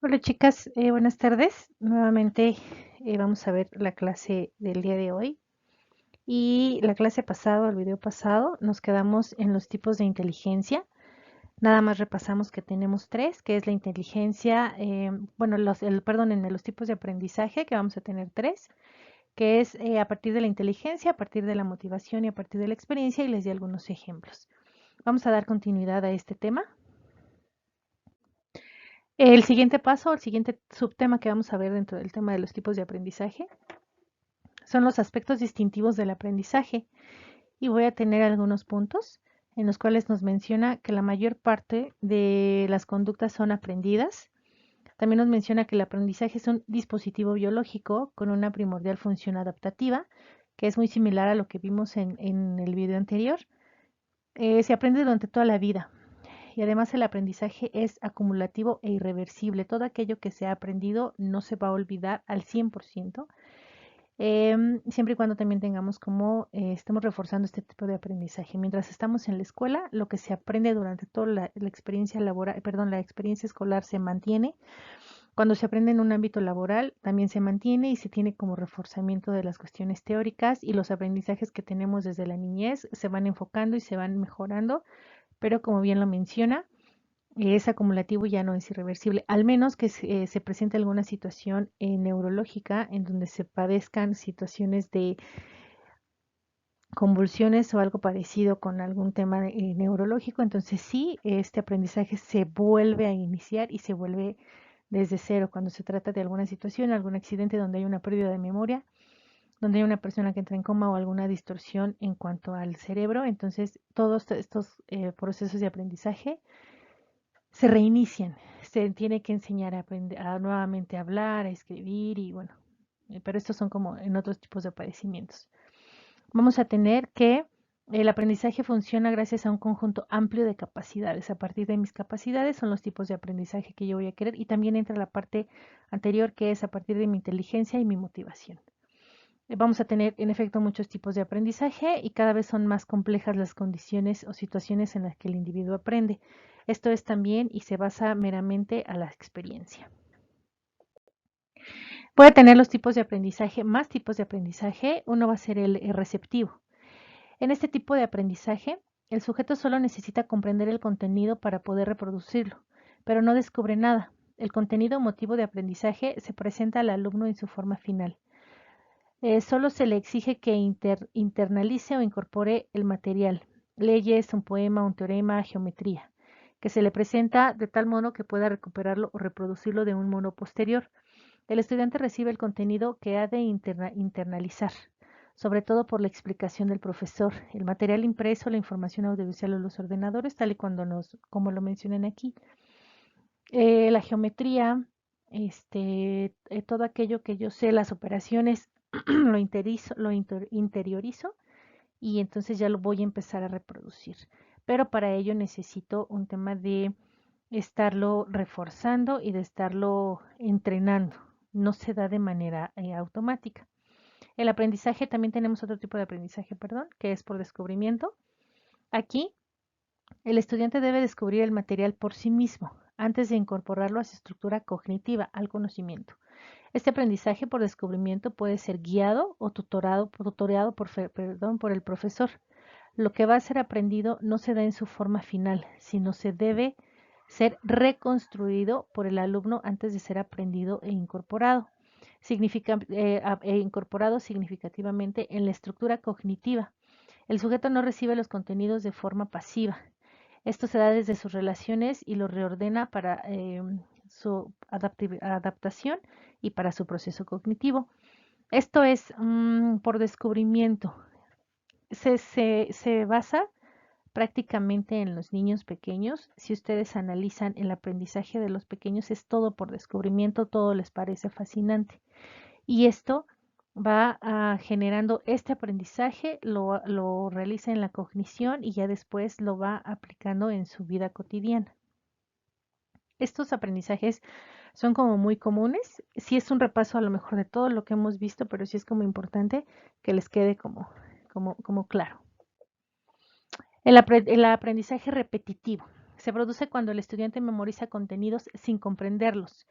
Hola chicas, buenas tardes. Nuevamente vamos a ver la clase del día de hoy. Y la clase pasada, el video pasado, nos quedamos en los tipos de inteligencia. Nada más repasamos que tenemos tres, que es la inteligencia, bueno, perdón, en los tipos de aprendizaje, que vamos a tener tres, que es a partir de la inteligencia, a partir de la motivación y a partir de la experiencia, y les di algunos ejemplos. Vamos a dar continuidad a este tema. El siguiente paso, el siguiente subtema que vamos a ver dentro del tema de los tipos de aprendizaje son los aspectos distintivos del aprendizaje y voy a tener algunos puntos en los cuales nos menciona que la mayor parte de las conductas son aprendidas. También nos menciona que el aprendizaje es un dispositivo biológico con una primordial función adaptativa, que es muy similar a lo que vimos en el video anterior. Se aprende durante toda la vida y además el aprendizaje es acumulativo e irreversible. Todo aquello que se ha aprendido no se va a olvidar al 100%. Siempre y cuando también tengamos como estemos reforzando este tipo de aprendizaje. Mientras estamos en la escuela, lo que se aprende durante toda la experiencia laboral, perdón, la experiencia escolar se mantiene. Cuando se aprende en un ámbito laboral, también se mantiene y se tiene como reforzamiento de las cuestiones teóricas y los aprendizajes que tenemos desde la niñez se van enfocando y se van mejorando, pero como bien lo menciona, es acumulativo y ya no es irreversible, al menos que se presente alguna situación neurológica en donde se padezcan situaciones de convulsiones o algo parecido con algún tema neurológico, entonces sí, este aprendizaje se vuelve a iniciar y se vuelve desde cero cuando se trata de alguna situación, algún accidente donde hay una pérdida de memoria, donde hay una persona que entra en coma o alguna distorsión en cuanto al cerebro, entonces todos estos procesos de aprendizaje se reinician. Se tiene que enseñar a aprender a nuevamente a hablar, a escribir y bueno, pero estos son como en otros tipos de padecimientos. Vamos a tener que el aprendizaje funciona gracias a un conjunto amplio de capacidades. A partir de mis capacidades son los tipos de aprendizaje que yo voy a querer y también entra la parte anterior que es a partir de mi inteligencia y mi motivación. Vamos a tener en efecto muchos tipos de aprendizaje y cada vez son más complejas las condiciones o situaciones en las que el individuo aprende. Esto es también y se basa meramente a la experiencia. Puede tener los tipos de aprendizaje, más tipos de aprendizaje. Uno va a ser el receptivo. En este tipo de aprendizaje, el sujeto solo necesita comprender el contenido para poder reproducirlo, pero no descubre nada. El contenido o motivo de aprendizaje se presenta al alumno en su forma final. Solo se le exige que internalice o incorpore el material, leyes, un poema, un teorema, geometría, que se le presenta de tal modo que pueda recuperarlo o reproducirlo de un modo posterior. El estudiante recibe el contenido que ha de internalizar, sobre todo por la explicación del profesor, el material impreso, la información audiovisual o los ordenadores, tal y como lo mencionan aquí. La geometría, todo aquello que yo sé, las operaciones, interiorizo y entonces ya lo voy a empezar a reproducir. Pero para ello necesito un tema de estarlo reforzando y de estarlo entrenando. No se da de manera automática. El aprendizaje, también tenemos otro tipo de aprendizaje, perdón, que es por descubrimiento. Aquí el estudiante debe descubrir el material por sí mismo antes de incorporarlo a su estructura cognitiva, al conocimiento. Este aprendizaje por descubrimiento puede ser guiado o tutoreado por el profesor. Lo que va a ser aprendido no se da en su forma final, sino se debe ser reconstruido por el alumno antes de ser aprendido e incorporado. Incorporado significativamente en la estructura cognitiva. El sujeto no recibe los contenidos de forma pasiva. Esto se da desde sus relaciones y lo reordena para su adaptación y para su proceso cognitivo. Esto es por descubrimiento. Se basa prácticamente en los niños pequeños. Si ustedes analizan el aprendizaje de los pequeños, es todo por descubrimiento, todo les parece fascinante. Y esto va generando este aprendizaje, lo realiza en la cognición y ya después lo va aplicando en su vida cotidiana. Estos aprendizajes son como muy comunes. Sí es un repaso a lo mejor de todo lo que hemos visto, pero sí es como importante que les quede como claro. El aprendizaje repetitivo. Se produce cuando el estudiante memoriza contenidos sin comprenderlos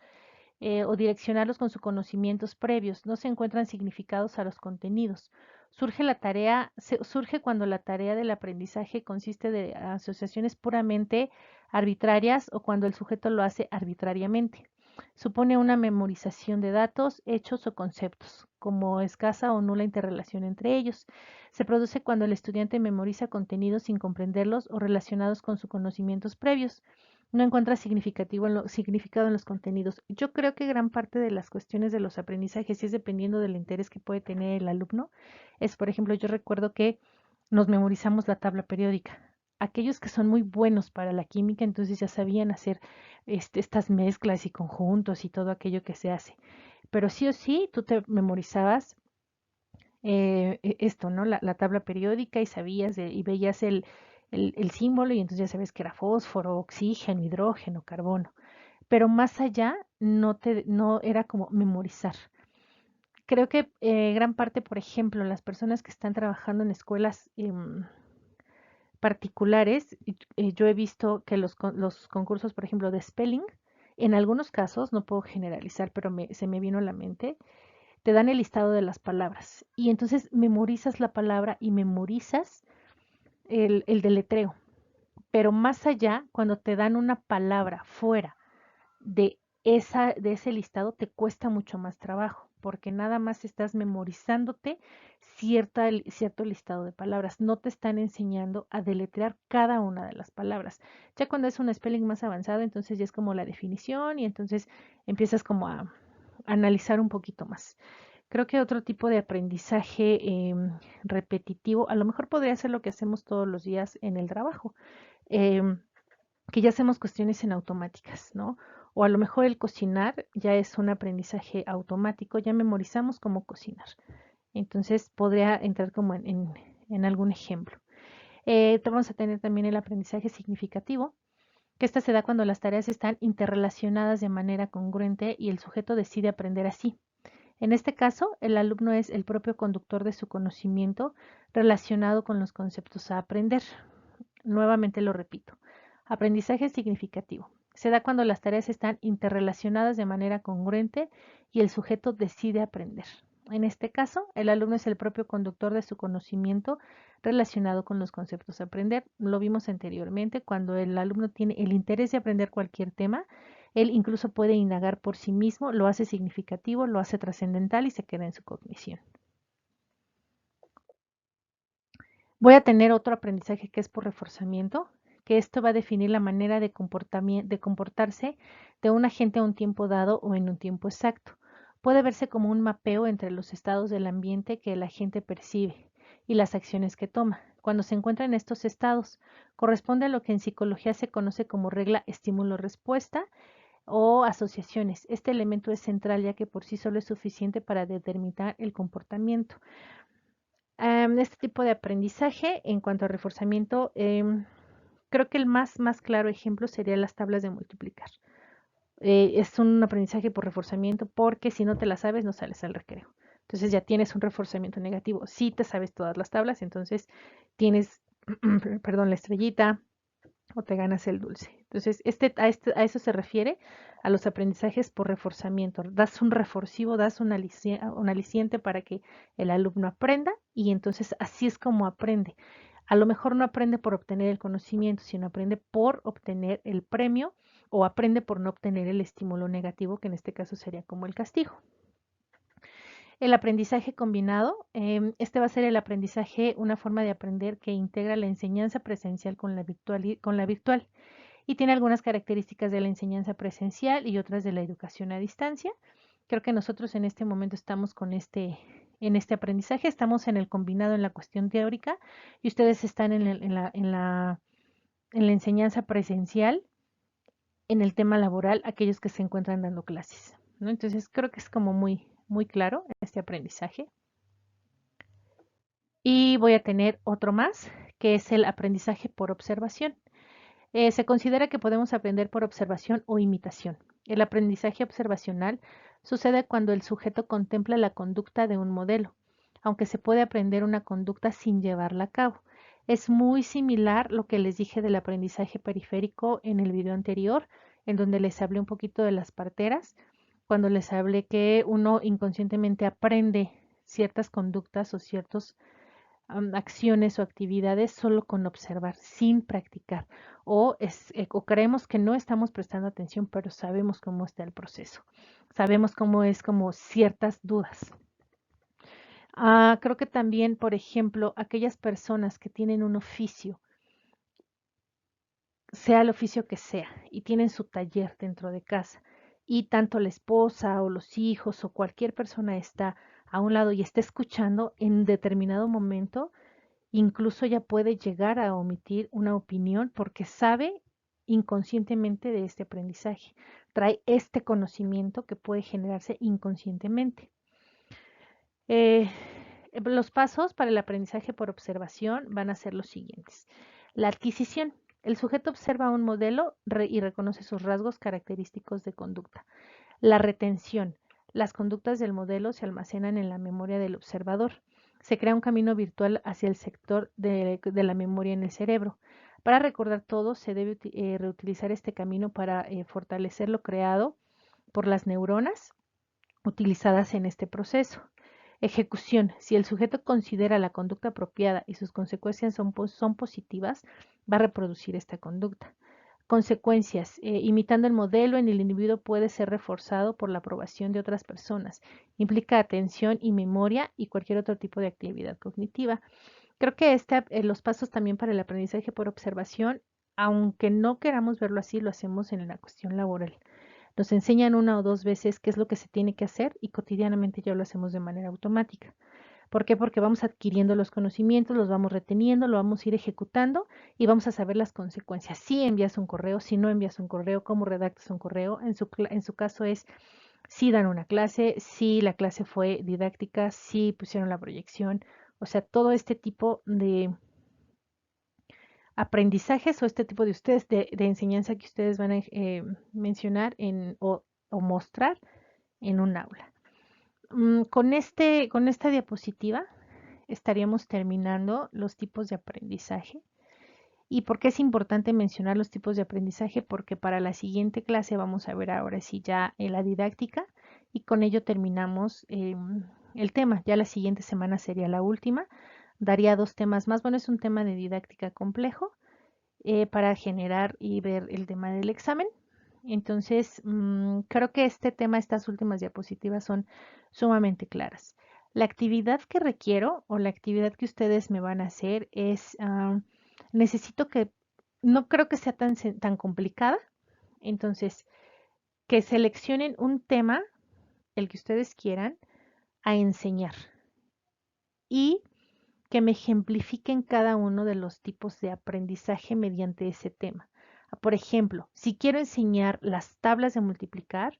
o direccionarlos con sus conocimientos previos. No se encuentran significados a los contenidos. Surge cuando la tarea del aprendizaje consiste de asociaciones puramente arbitrarias o cuando el sujeto lo hace arbitrariamente. Supone una memorización de datos, hechos o conceptos, como escasa o nula interrelación entre ellos. Se produce cuando el estudiante memoriza contenidos sin comprenderlos o relacionados con sus conocimientos previos. No encuentra significado en los contenidos. Yo creo que gran parte de las cuestiones de los aprendizajes, y es dependiendo del interés que puede tener el alumno, es, por ejemplo, yo recuerdo que nos memorizamos la tabla periódica. Aquellos que son muy buenos para la química, entonces ya sabían hacer estas mezclas y conjuntos y todo aquello que se hace. Pero sí o sí, tú te memorizabas esto, ¿no? La tabla periódica y sabías y veías el símbolo y entonces ya sabes que era fósforo, oxígeno, hidrógeno, carbono. Pero más allá no era como memorizar. Creo que gran parte, por ejemplo, las personas que están trabajando en escuelas particulares, yo he visto que los concursos, por ejemplo, de spelling, en algunos casos, no puedo generalizar, pero se me vino a la mente, te dan el listado de las palabras y entonces memorizas la palabra y memorizas el deletreo. Pero más allá, cuando te dan una palabra fuera de ese listado, te cuesta mucho más trabajo, porque nada más estás memorizándote cierto listado de palabras. No te están enseñando a deletrear cada una de las palabras. Ya cuando es un spelling más avanzado, entonces ya es como la definición y entonces empiezas como a analizar un poquito más. Creo que otro tipo de aprendizaje repetitivo, a lo mejor podría ser lo que hacemos todos los días en el trabajo, em, que ya hacemos cuestiones en automáticas, ¿no? O a lo mejor el cocinar ya es un aprendizaje automático, ya memorizamos cómo cocinar. Entonces podría entrar como en algún ejemplo. Vamos a tener también el aprendizaje significativo, que esta se da cuando las tareas están interrelacionadas de manera congruente y el sujeto decide aprender así. En este caso, el alumno es el propio conductor de su conocimiento relacionado con los conceptos a aprender. Nuevamente lo repito. Aprendizaje significativo. Se da cuando las tareas están interrelacionadas de manera congruente y el sujeto decide aprender. En este caso, el alumno es el propio conductor de su conocimiento relacionado con los conceptos a aprender. Lo vimos anteriormente, cuando el alumno tiene el interés de aprender cualquier tema, él incluso puede indagar por sí mismo, lo hace significativo, lo hace trascendental y se queda en su cognición. Voy a tener otro aprendizaje que es por reforzamiento, que esto va a definir la manera de comportarse de un agente a un tiempo dado o en un tiempo exacto. Puede verse como un mapeo entre los estados del ambiente que el agente percibe y las acciones que toma. Cuando se encuentra en estos estados, corresponde a lo que en psicología se conoce como regla estímulo-respuesta o asociaciones. Este elemento es central ya que por sí solo es suficiente para determinar el comportamiento. Este tipo de aprendizaje, en cuanto a reforzamiento, creo que el más claro ejemplo sería las tablas de multiplicar. Es un aprendizaje por reforzamiento porque si no te la sabes, no sales al recreo. Entonces ya tienes un reforzamiento negativo. Si te sabes todas las tablas, entonces tienes, perdón, la estrellita, o te ganas el dulce. Entonces, a eso se refiere a los aprendizajes por reforzamiento. Das un reforcivo, das un aliciente para que el alumno aprenda y entonces así es como aprende. A lo mejor no aprende por obtener el conocimiento, sino aprende por obtener el premio o aprende por no obtener el estímulo negativo, que en este caso sería como el castigo. El aprendizaje combinado, este va a ser el aprendizaje, una forma de aprender que integra la enseñanza presencial con la virtual y tiene algunas características de la enseñanza presencial y otras de la educación a distancia. Creo que nosotros en este momento estamos en este aprendizaje, estamos en el combinado en la cuestión teórica y ustedes están en la enseñanza presencial, en el tema laboral, aquellos que se encuentran dando clases, ¿no? Entonces creo que es como muy claro este aprendizaje. Y voy a tener otro más, que es el aprendizaje por observación. Se considera que podemos aprender por observación o imitación. El aprendizaje observacional sucede cuando el sujeto contempla la conducta de un modelo, aunque se puede aprender una conducta sin llevarla a cabo. Es muy similar lo que les dije del aprendizaje periférico en el video anterior, en donde les hablé un poquito de las parteras, cuando les hablé que uno inconscientemente aprende ciertas conductas o ciertas acciones o actividades solo con observar, sin practicar. O creemos que no estamos prestando atención, pero sabemos cómo está el proceso. Sabemos cómo es como ciertas dudas. Creo que también, por ejemplo, aquellas personas que tienen un oficio, sea el oficio que sea, y tienen su taller dentro de casa, y tanto la esposa o los hijos o cualquier persona está a un lado y está escuchando, en determinado momento, incluso ya puede llegar a omitir una opinión porque sabe inconscientemente de este aprendizaje. Trae este conocimiento que puede generarse inconscientemente. Los pasos para el aprendizaje por observación van a ser los siguientes. La adquisición. El sujeto observa un modelo y reconoce sus rasgos característicos de conducta. La retención. Las conductas del modelo se almacenan en la memoria del observador. Se crea un camino virtual hacia el sector de la memoria en el cerebro. Para recordar todo, se debe reutilizar este camino para fortalecer lo creado por las neuronas utilizadas en este proceso. Ejecución. Si el sujeto considera la conducta apropiada y sus consecuencias son positivas, va a reproducir esta conducta. Consecuencias. Imitando el modelo en el individuo puede ser reforzado por la aprobación de otras personas. Implica atención y memoria y cualquier otro tipo de actividad cognitiva. Creo que los pasos también para el aprendizaje por observación, aunque no queramos verlo así, lo hacemos en la cuestión laboral. Nos enseñan una o dos veces qué es lo que se tiene que hacer y cotidianamente ya lo hacemos de manera automática. ¿Por qué? Porque vamos adquiriendo los conocimientos, los vamos reteniendo, lo vamos a ir ejecutando y vamos a saber las consecuencias. Si envías un correo, si no envías un correo, cómo redactas un correo. En su caso es si dan una clase, si la clase fue didáctica, si pusieron la proyección. O sea, todo este tipo de aprendizajes o este tipo de ustedes, de enseñanza que ustedes van a mencionar o mostrar en un aula. Con esta diapositiva estaríamos terminando los tipos de aprendizaje. ¿Y por qué es importante mencionar los tipos de aprendizaje? Porque para la siguiente clase vamos a ver ahora sí ya la didáctica y con ello terminamos el tema. Ya la siguiente semana sería la última. Daría dos temas más. Bueno, es un tema de didáctica complejo para generar y ver el tema del examen. Entonces, creo que este tema, estas últimas diapositivas son sumamente claras. La actividad que requiero o la actividad que ustedes me van a hacer es, necesito que, no creo que sea tan complicada, entonces, que seleccionen un tema, el que ustedes quieran, a enseñar y que me ejemplifiquen cada uno de los tipos de aprendizaje mediante ese tema. Por ejemplo, si quiero enseñar las tablas de multiplicar,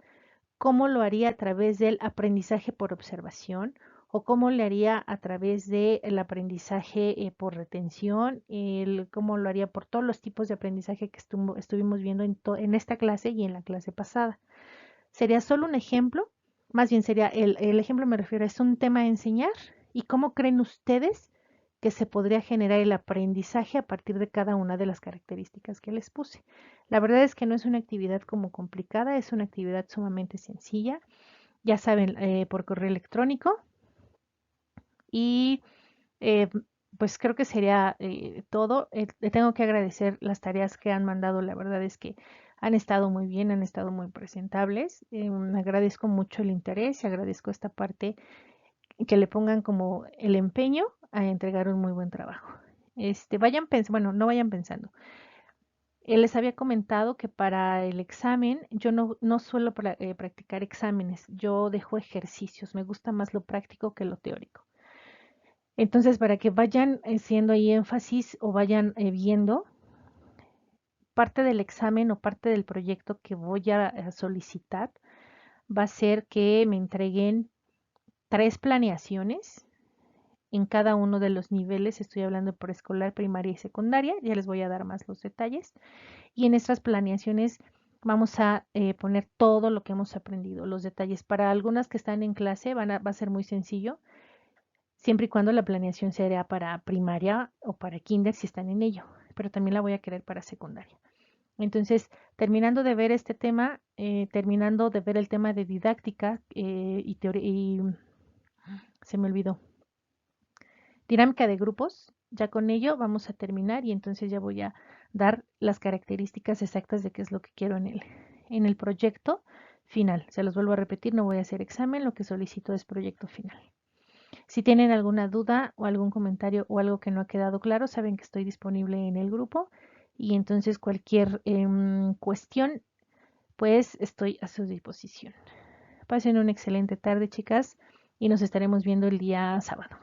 ¿cómo lo haría a través del aprendizaje por observación? ¿O cómo lo haría a través del aprendizaje por retención? ¿Cómo lo haría por todos los tipos de aprendizaje que estuvimos viendo en esta clase y en la clase pasada? Sería solo un ejemplo, más bien sería el ejemplo me refiero, es un tema a enseñar y cómo creen ustedes que se podría generar el aprendizaje a partir de cada una de las características que les puse. La verdad es que no es una actividad como complicada, es una actividad sumamente sencilla, ya saben, por correo electrónico y eh, pues creo que sería todo. Le tengo que agradecer las tareas que han mandado, la verdad es que han estado muy bien, han estado muy presentables. Agradezco mucho el interés y agradezco esta parte que le pongan como el empeño a entregar un muy buen trabajo. Vayan pensando, bueno, no vayan pensando. Les había comentado que para el examen yo no suelo practicar exámenes, yo dejo ejercicios, me gusta más lo práctico que lo teórico. Entonces, para que vayan haciendo ahí énfasis o vayan viendo parte del examen o parte del proyecto que voy a solicitar, va a ser que me entreguen 3 planeaciones en cada uno de los niveles. Estoy hablando por escolar, primaria y secundaria. Ya les voy a dar más los detalles. Y en estas planeaciones vamos a poner todo lo que hemos aprendido, los detalles. Para algunas que están en clase va a ser muy sencillo. siempre y cuando la planeación sea para primaria o para kinder si están en ello, pero también la voy a querer para secundaria. Entonces, terminando de ver este tema, terminando de ver el tema de didáctica y se me olvidó, dinámica de grupos, ya con ello vamos a terminar y entonces ya voy a dar las características exactas de qué es lo que quiero en el proyecto final. Se los vuelvo a repetir, no voy a hacer examen, lo que solicito es proyecto final. Si tienen alguna duda o algún comentario o algo que no ha quedado claro, saben que estoy disponible en el grupo y entonces cualquier cuestión, pues estoy a su disposición. Pasen una excelente tarde, chicas, y nos estaremos viendo el día sábado.